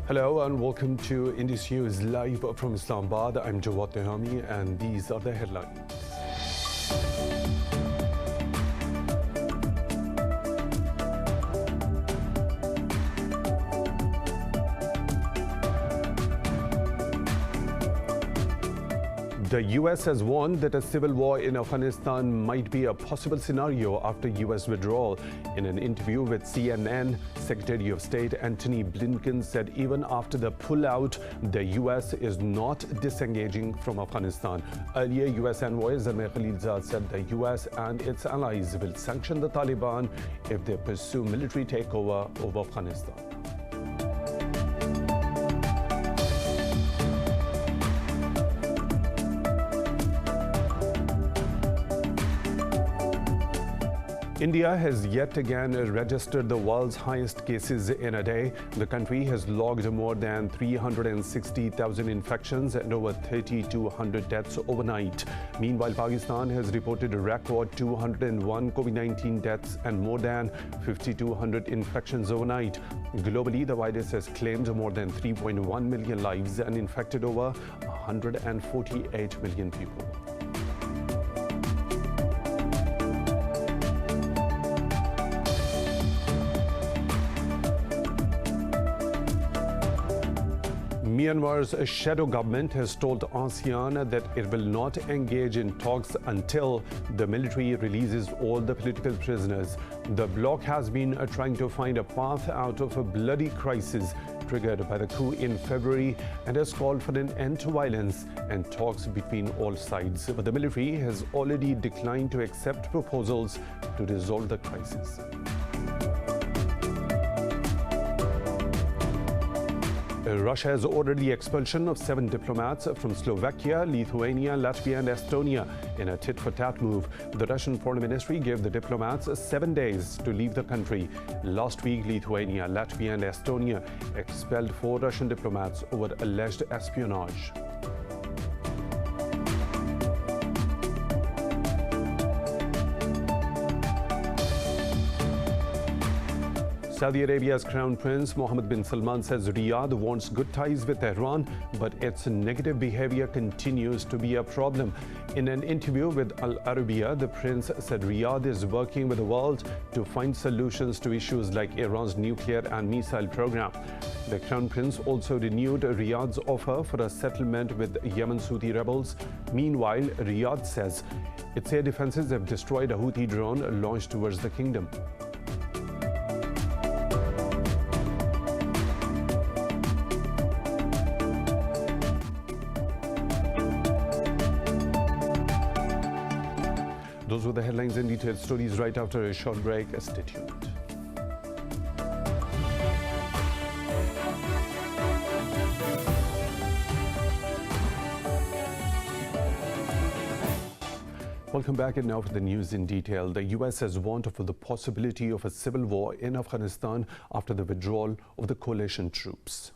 Hello and welcome to Indus News live from Islamabad. I'm Jawad Tehami and these are the headlines. The US has warned that a civil war in Afghanistan might be a possible scenario after US withdrawal. In an interview with CNN, Secretary of State Antony Blinken said even after the pullout, the US is not disengaging from Afghanistan. Earlier, US envoy Zalmay Khalilzad said the US and its allies will sanction the Taliban if they pursue military takeover of Afghanistan. India has yet again registered the world's highest cases in a day. The country has logged more than 360,000 infections and over 3,200 deaths overnight. Meanwhile, Pakistan has reported a record 201 COVID-19 deaths and more than 5,200 infections overnight. Globally, the virus has claimed more than 3.1 million lives and infected over 148 million people. Myanmar's shadow government has told ASEAN that it will not engage in talks until the military releases all the political prisoners. The bloc has been trying to find a path out of a bloody crisis triggered by the coup in February and has called for an end to violence and talks between all sides. But the military has already declined to accept proposals to resolve the crisis. Russia has ordered the expulsion of 7 diplomats from Slovakia, Lithuania, Latvia and Estonia in a tit-for-tat move. The Russian Foreign Ministry gave the diplomats 7 days to leave the country. Last week, Lithuania, Latvia and Estonia expelled 4 Russian diplomats over alleged espionage. Saudi Arabia's Crown Prince Mohammed bin Salman says Riyadh wants good ties with Tehran, but its negative behavior continues to be a problem. In an interview with Al Arabiya, the prince said Riyadh is working with the world to find solutions to issues like Iran's nuclear and missile program. The Crown Prince also renewed Riyadh's offer for a settlement with Yemen's Houthi rebels. Meanwhile, Riyadh says its air defenses have destroyed a Houthi drone launched towards the kingdom. Those were the headlines and detailed stories right after a short break. Stay tuned. Welcome back, and now for the news in detail. The US has warned of the possibility of a civil war in Afghanistan after the withdrawal of the coalition troops.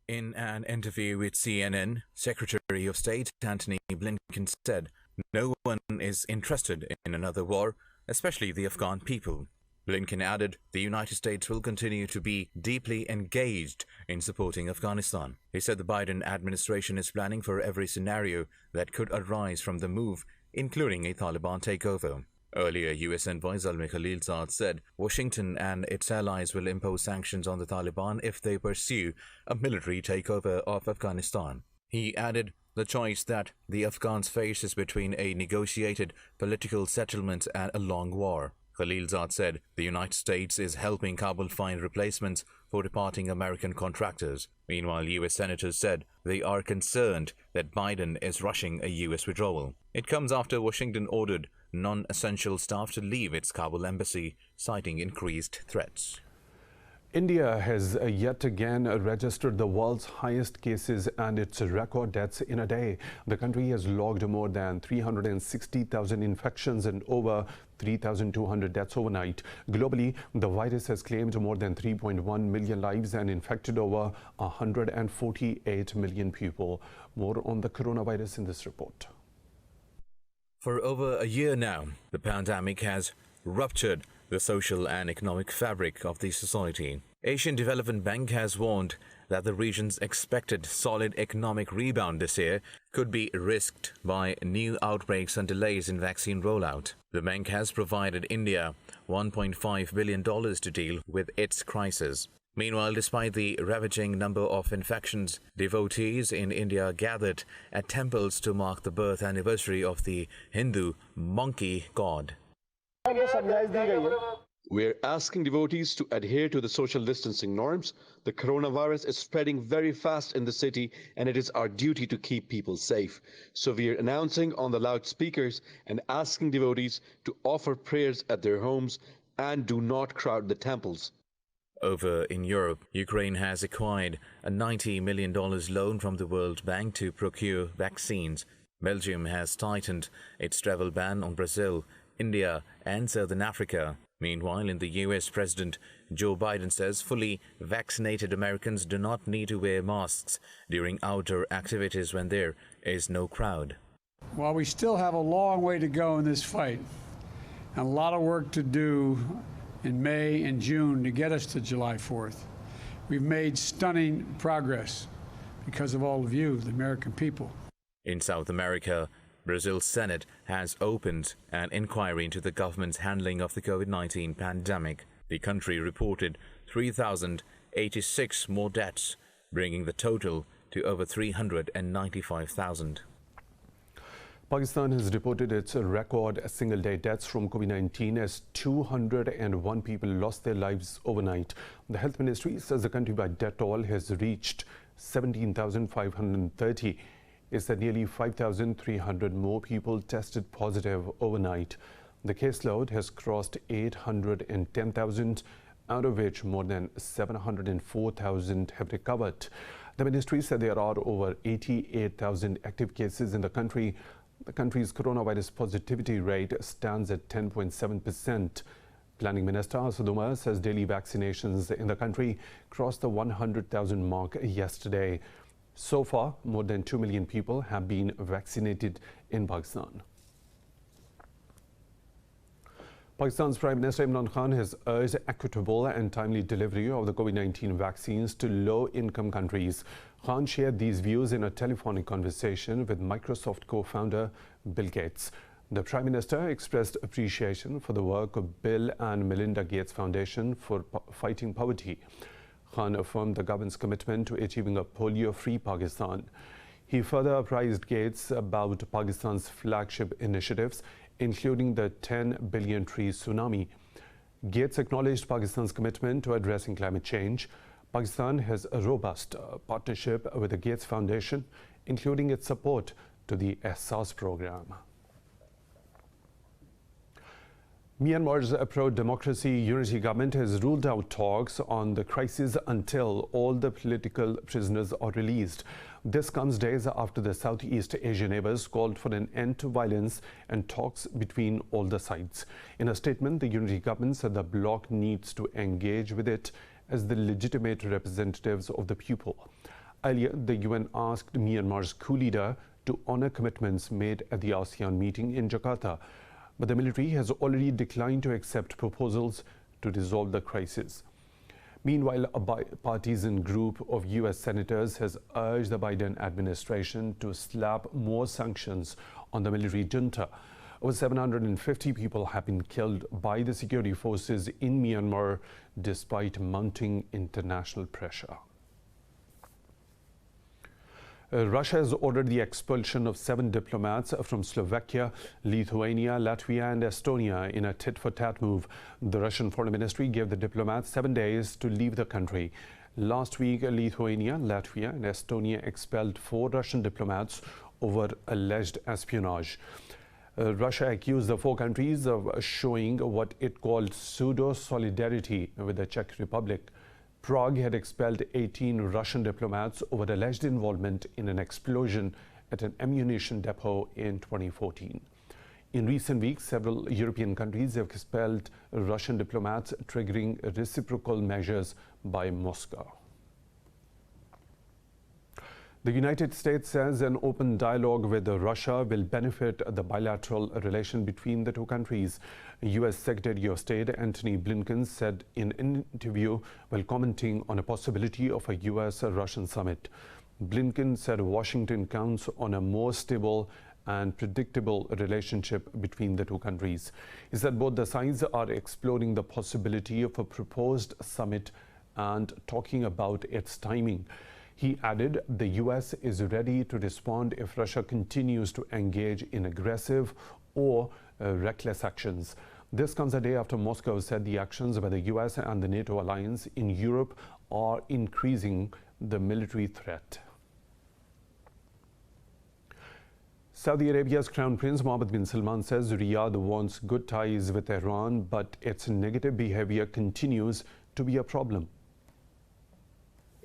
In an interview with CNN, Secretary of State Antony Blinken said no one is interested in another war, especially the Afghan people. Blinken added the United States will continue to be deeply engaged in supporting Afghanistan. He said the Biden administration is planning for every scenario that could arise from the move, including a Taliban takeover. Earlier, US envoy Zalmay Khalilzad said Washington and its allies will impose sanctions on the Taliban if they pursue a military takeover of Afghanistan. He added the choice that the Afghans face is between a negotiated political settlement and a long war. Khalilzad said the United States is helping Kabul find replacements for departing American contractors. Meanwhile, US senators said they are concerned that Biden is rushing a US withdrawal. It comes after Washington ordered non-essential staff to leave its Kabul embassy, citing increased threats. India has yet again registered the world's highest cases and its record deaths in a day. The country has logged more than 360,000 infections and over 3,200 deaths overnight. Globally, the virus has claimed more than 3.1 million lives and infected over 148 million people. More on the coronavirus in this report. For over a year now, the pandemic has ruptured the social and economic fabric of the society. Asian Development Bank has warned that the region's expected solid economic rebound this year could be risked by new outbreaks and delays in vaccine rollout. The bank has provided India $1.5 billion to deal with its crisis. Meanwhile, despite the ravaging number of infections, devotees in India gathered at temples to mark the birth anniversary of the Hindu monkey god. We're asking devotees to adhere to the social distancing norms. The coronavirus is spreading very fast in the city, and it is our duty to keep people safe. So we are announcing on the loudspeakers and asking devotees to offer prayers at their homes and do not crowd the temples. Over in Europe, Ukraine has acquired a $90 million loan from the World Bank to procure vaccines. Belgium has tightened its travel ban on Brazil, India and Southern Africa. Meanwhile, in the US, President Joe Biden says fully vaccinated Americans do not need to wear masks during outdoor activities when there is no crowd. While we still have a long way to go in this fight and a lot of work to do in May and June to get us to July 4th, we've made stunning progress because of all of you, the American people. In South America, Brazil's Senate has opened an inquiry into the government's handling of the COVID-19 pandemic. The country reported 3,086 more deaths, bringing the total to over 395,000. Pakistan has reported its record single-day deaths from COVID-19 as 201 people lost their lives overnight. The Health Ministry says the countrywide death toll has reached 17,530. Is that nearly 5,300 more people tested positive overnight. The caseload has crossed 810,000, out of which more than 704,000 have recovered. The ministry said there are over 88,000 active cases in the country. The country's coronavirus positivity rate stands at 10.7%. Planning Minister Asad Umar says daily vaccinations in the country crossed the 100,000 mark yesterday. So far, more than 2 million people have been vaccinated in Pakistan. Pakistan's Prime Minister Imran Khan has urged equitable and timely delivery of the COVID-19 vaccines to low-income countries. Khan shared these views in a telephonic conversation with Microsoft co-founder Bill Gates. The Prime Minister expressed appreciation for the work of Bill and Melinda Gates Foundation for fighting poverty. Khan affirmed the government's commitment to achieving a polio-free Pakistan. He further apprised Gates about Pakistan's flagship initiatives, including the 10 billion tree tsunami. Gates acknowledged Pakistan's commitment to addressing climate change. Pakistan has a robust partnership with the Gates Foundation, including its support to the Ehsaas program. Myanmar's pro-democracy unity government has ruled out talks on the crisis until all the political prisoners are released. This comes days after the Southeast Asian neighbors called for an end to violence and talks between all the sides. In a statement, the unity government said the bloc needs to engage with it as the legitimate representatives of the people. Earlier, the UN asked Myanmar's coup leader to honor commitments made at the ASEAN meeting in Jakarta. But the military has already declined to accept proposals to resolve the crisis. Meanwhile, a bipartisan group of US senators has urged the Biden administration to slap more sanctions on the military junta. Over 750 people have been killed by the security forces in Myanmar despite mounting international pressure. Russia has ordered the expulsion of 7 diplomats from Slovakia, Lithuania, Latvia and Estonia in a tit-for-tat move. The Russian Foreign Ministry gave the diplomats 7 days to leave the country. Last week, Lithuania, Latvia and Estonia expelled 4 Russian diplomats over alleged espionage. Russia accused the 4 countries of showing what it called pseudo-solidarity with the Czech Republic. Prague had expelled 18 Russian diplomats over alleged involvement in an explosion at an ammunition depot in 2014. In recent weeks, several European countries have expelled Russian diplomats, triggering reciprocal measures by Moscow. The United States says an open dialogue with Russia will benefit the bilateral relation between the two countries. U.S. Secretary of State Antony Blinken said in an interview while commenting on a possibility of a U.S.-Russian summit. Blinken said Washington counts on a more stable and predictable relationship between the two countries. He said both the sides are exploring the possibility of a proposed summit and talking about its timing. He added the U.S. is ready to respond if Russia continues to engage in aggressive or reckless actions. This comes a day after Moscow said the actions by the U.S. and the NATO alliance in Europe are increasing the military threat. Saudi Arabia's Crown Prince Mohammed bin Salman says Riyadh wants good ties with Iran, but its negative behavior continues to be a problem.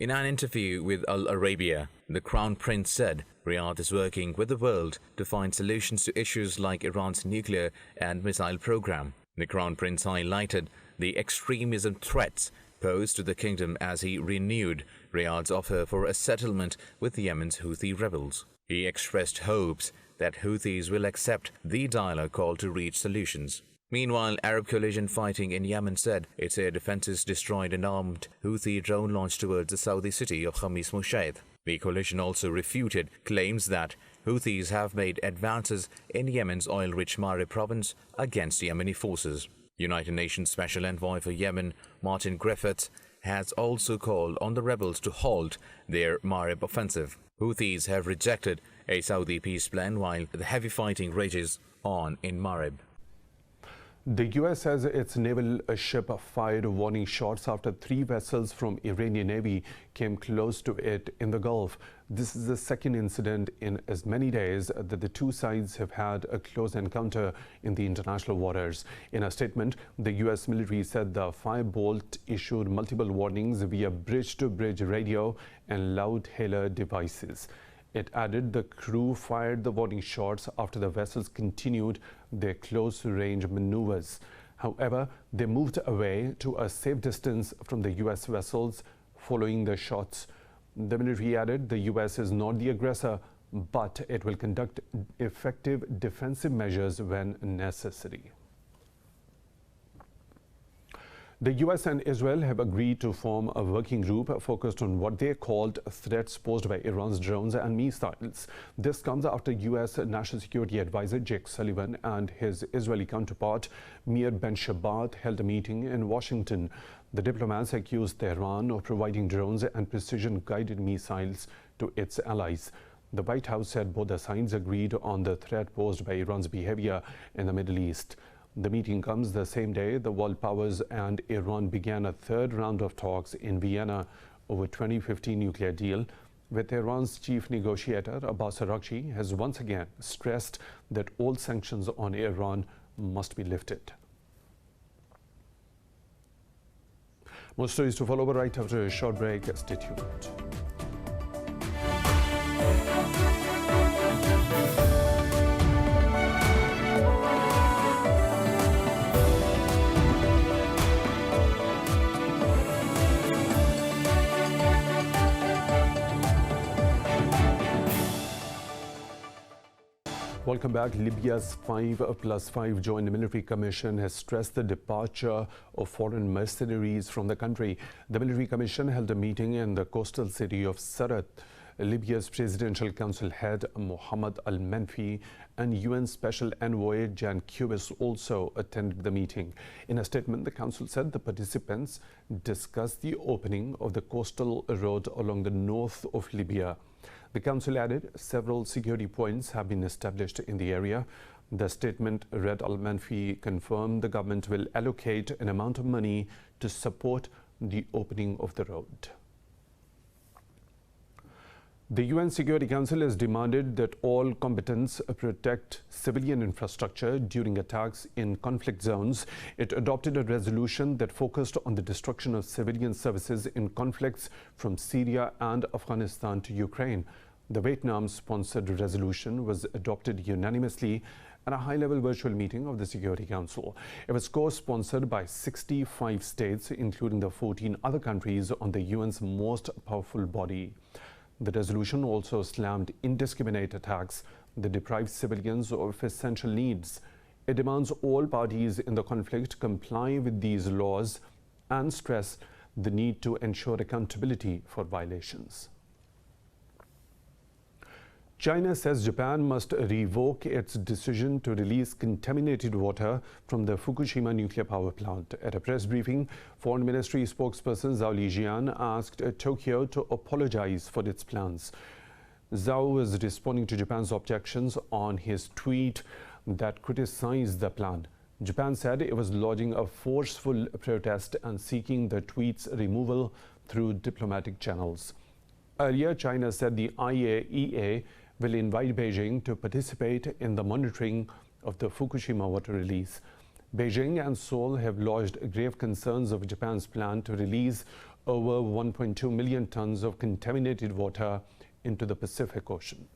In an interview with Al Arabiya, the Crown Prince said Riyadh is working with the world to find solutions to issues like Iran's nuclear and missile program. The Crown Prince highlighted the extremism threats posed to the kingdom as he renewed Riyadh's offer for a settlement with Yemen's Houthi rebels. He expressed hopes that Houthis will accept the dialogue call to reach solutions. Meanwhile, Arab coalition fighting in Yemen said its air defenses destroyed an armed Houthi drone launched towards the Saudi city of Khamis Mushaid. The coalition also refuted claims that Houthis have made advances in Yemen's oil-rich Marib province against Yemeni forces. United Nations Special Envoy for Yemen, Martin Griffiths, has also called on the rebels to halt their Marib offensive. Houthis have rejected a Saudi peace plan while the heavy fighting rages on in Marib. The U.S. says its naval ship fired warning shots after 3 vessels from Iranian Navy came close to it in the Gulf. This is the second incident in as many days that the two sides have had a close encounter in the international waters. In a statement, the U.S. military said the firebolt issued multiple warnings via bridge-to-bridge radio and loud hailer devices. It added the crew fired the warning shots after the vessels continued their close-range maneuvers. However, they moved away to a safe distance from the U.S. vessels following the shots. The military added the U.S. is not the aggressor, but it will conduct effective defensive measures when necessary. The U.S. and Israel have agreed to form a working group focused on what they called threats posed by Iran's drones and missiles. This comes after U.S. National Security Advisor Jake Sullivan and his Israeli counterpart Meir Ben-Shabbat held a meeting in Washington. The diplomats accused Tehran of providing drones and precision-guided missiles to its allies. The White House said both the sides agreed on the threat posed by Iran's behavior in the Middle East. The meeting comes the same day the world powers and Iran began a third round of talks in Vienna over 2015 nuclear deal, with Iran's chief negotiator Abbas Araghchi has once again stressed that all sanctions on Iran must be lifted. More stories to follow right after a short break. Stay tuned. Welcome back. Libya's 5+5 Joint Military Commission has stressed the departure of foreign mercenaries from the country. The Military Commission held a meeting in the coastal city of Sarat. Libya's Presidential Council head Mohammed Al-Menfi and UN Special Envoy Jan Kubis also attended the meeting. In a statement, the Council said the participants discussed the opening of the coastal road along the north of Libya. The Council added several security points have been established in the area. The statement read Al-Menfi confirmed the government will allocate an amount of money to support the opening of the road. The UN Security Council has demanded that all combatants protect civilian infrastructure during attacks in conflict zones. It adopted a resolution that focused on the destruction of civilian services in conflicts from Syria and Afghanistan to Ukraine. The Vietnam-sponsored resolution was adopted unanimously at a high-level virtual meeting of the Security Council. It was co-sponsored by 65 states, including the 14 other countries on the UN's most powerful body. The resolution also slammed indiscriminate attacks that deprive civilians of essential needs. It demands all parties in the conflict comply with these laws and stress the need to ensure accountability for violations. China says Japan must revoke its decision to release contaminated water from the Fukushima nuclear power plant. At a press briefing, Foreign Ministry spokesperson Zhao Lijian asked Tokyo to apologize for its plans. Zhao was responding to Japan's objections on his tweet that criticized the plan. Japan said it was lodging a forceful protest and seeking the tweet's removal through diplomatic channels. Earlier, China said the IAEA will invite Beijing to participate in the monitoring of the Fukushima water release. Beijing and Seoul have lodged grave concerns of Japan's plan to release over 1.2 million tons of contaminated water into the Pacific Ocean.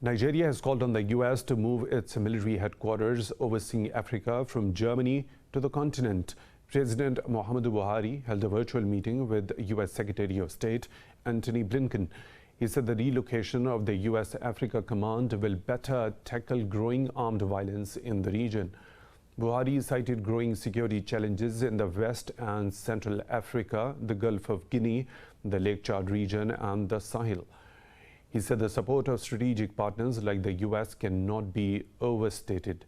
Nigeria has called on the U.S. to move its military headquarters overseeing Africa from Germany to the continent. President Muhammadu Buhari held a virtual meeting with U.S. Secretary of State Antony Blinken. He said the relocation of the U.S. Africa Command will better tackle growing armed violence in the region. Buhari cited growing security challenges in the West and Central Africa, the Gulf of Guinea, the Lake Chad region, and the Sahel. He said the support of strategic partners like the U.S. cannot be overstated.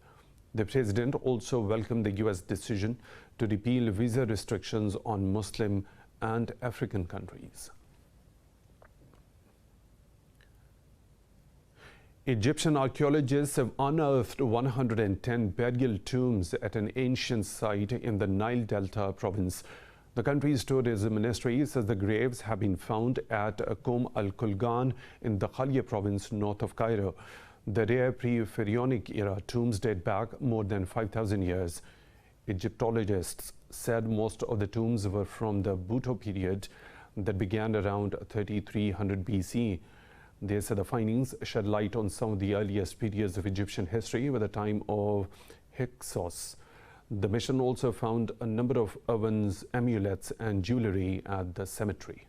The president also welcomed the U.S. decision to repeal visa restrictions on Muslim and African countries. Egyptian archaeologists have unearthed 110 burial tombs at an ancient site in the Nile Delta province. The country's tourism ministry says the graves have been found at Qom al-Kulgan in the Khalya province north of Cairo. The rare pre-pharaonic era tombs date back more than 5,000 years. Egyptologists said most of the tombs were from the Bhutto period that began around 3300 BC. They said the findings shed light on some of the earliest periods of Egyptian history with the time of Hyksos. The mission also found a number of ovens, amulets, and jewelry at the cemetery.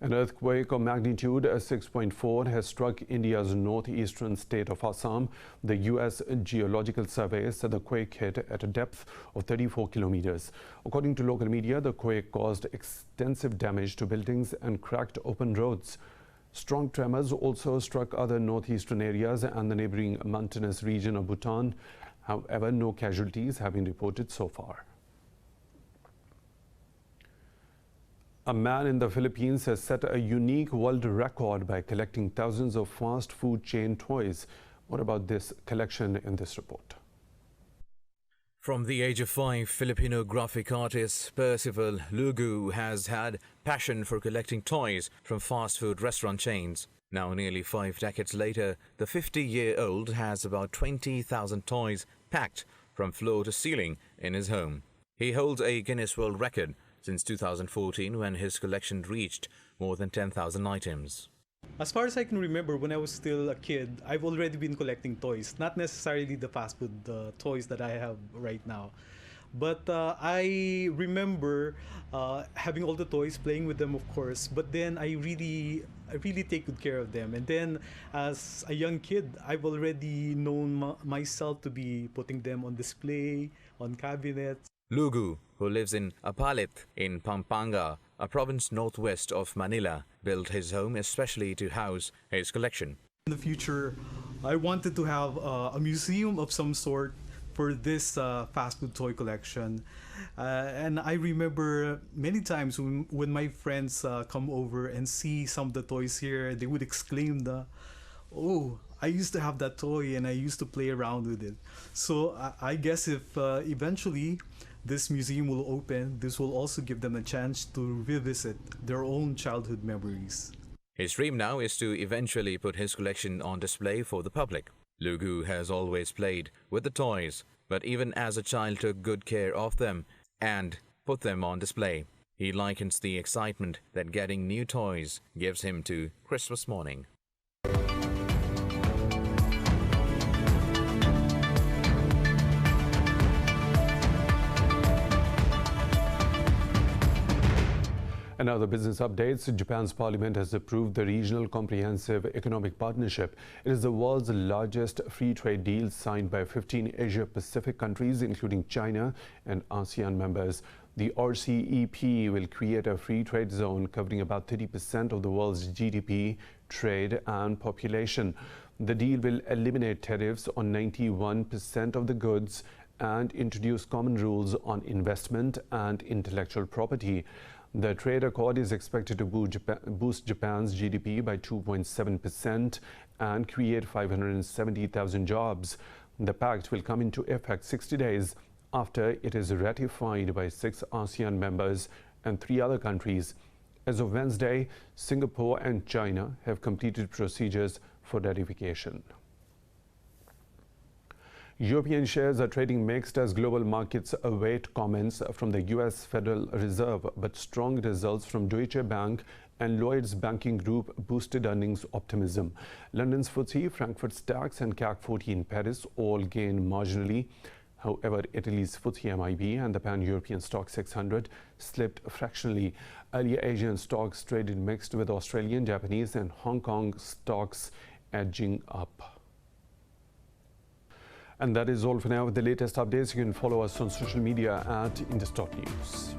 An earthquake of magnitude 6.4 has struck India's northeastern state of Assam. The U.S. Geological Survey said the quake hit at a depth of 34 kilometers. According to local media, the quake caused extensive damage to buildings and cracked open roads. Strong tremors also struck other northeastern areas and the neighboring mountainous region of Bhutan. However, no casualties have been reported so far. A man in the Philippines has set a unique world record by collecting thousands of fast food chain toys. What about this collection in this report? From the age of 5, Filipino graphic artist Percival Lugu has had passion for collecting toys from fast food restaurant chains. Now, nearly 5 decades later, the 50-year-old has about 20,000 toys packed from floor to ceiling in his home. He holds a Guinness World Record since 2014 when his collection reached more than 10,000 items. As far as I can remember, when I was still a kid, I've already been collecting toys. Not necessarily the fast food toys that I have right now. But I remember having all the toys, playing with them, of course. But then I really take good care of them. And then as a young kid, I've already known myself to be putting them on display, on cabinets. Lugu, who lives in Apalit in Pampanga, a province northwest of Manila, built his home especially to house his collection. In the future, I wanted to have a museum of some sort for this fast food toy collection. And I remember many times when my friends come over and see some of the toys here, they would exclaim, "Oh, I used to have that toy and I used to play around with it." So I guess if eventually this museum will open, this will also give them a chance to revisit their own childhood memories. His dream now is to eventually put his collection on display for the public. Lugu has always played with the toys, but even as a child took good care of them and put them on display. He likens the excitement that getting new toys gives him to Christmas morning. And other business updates. Japan's parliament has approved the Regional Comprehensive Economic Partnership. It is the world's largest free trade deal signed by 15 Asia-Pacific countries, including China and ASEAN members. The RCEP will create a free trade zone covering about 30% of the world's GDP, trade and population. The deal will eliminate tariffs on 91% of the goods and introduce common rules on investment and intellectual property. The trade accord is expected to boost Japan's GDP by 2.7% and create 570,000 jobs. The pact will come into effect 60 days after it is ratified by 6 ASEAN members and 3 other countries. As of Wednesday, Singapore and China have completed procedures for ratification. European shares are trading mixed as global markets await comments from the US Federal Reserve, but strong results from Deutsche Bank and Lloyds Banking Group boosted earnings optimism. London's FTSE, Frankfurt's DAX and CAC 40 in Paris all gained marginally. However, Italy's FTSE MIB and the Pan-European Stock 600 slipped fractionally. Earlier Asian stocks traded mixed, with Australian, Japanese and Hong Kong stocks edging up. And that is all for now. With the latest updates, you can follow us on social media at Indus.News.